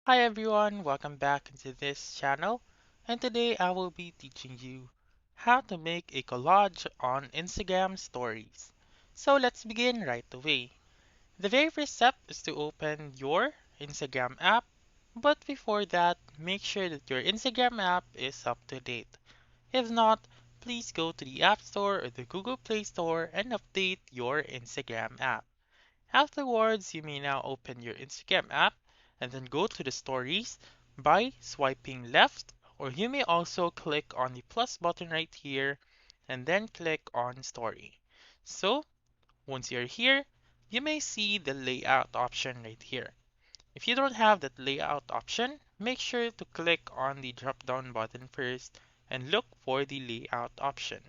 Hi everyone, welcome back into this channel, and today I will be teaching you how to make a collage on Instagram stories. So let's begin right away. The very first step is to open your Instagram app, but before that, make sure that your Instagram app is up to date. If not, please go to the App Store or the Google Play Store and update your Instagram app. Afterwards, you may now open your Instagram app and then go to the stories by swiping left, or you may also click on the plus button right here and then click on story. So, once you're here, you may see the layout option right here. If you don't have that layout option, make sure to click on the drop down button first and look for the layout option.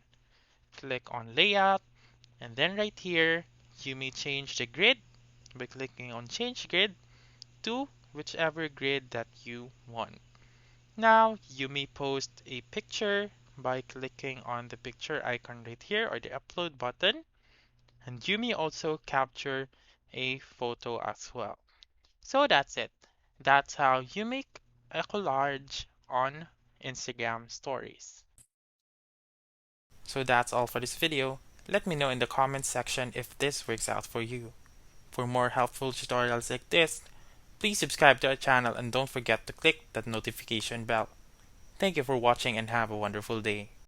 Click on layout and then right here, you may change the grid by clicking on change grid to whichever grid that you want. Now you may post a picture by clicking on the picture icon right here or the upload button, and you may also capture a photo as well. So that's it. That's how you make a collage on Instagram stories. So that's all for this video. Let me know in the comments section if this works out for you. For more helpful tutorials like this, please subscribe to our channel and don't forget to click that notification bell. Thank you for watching and have a wonderful day.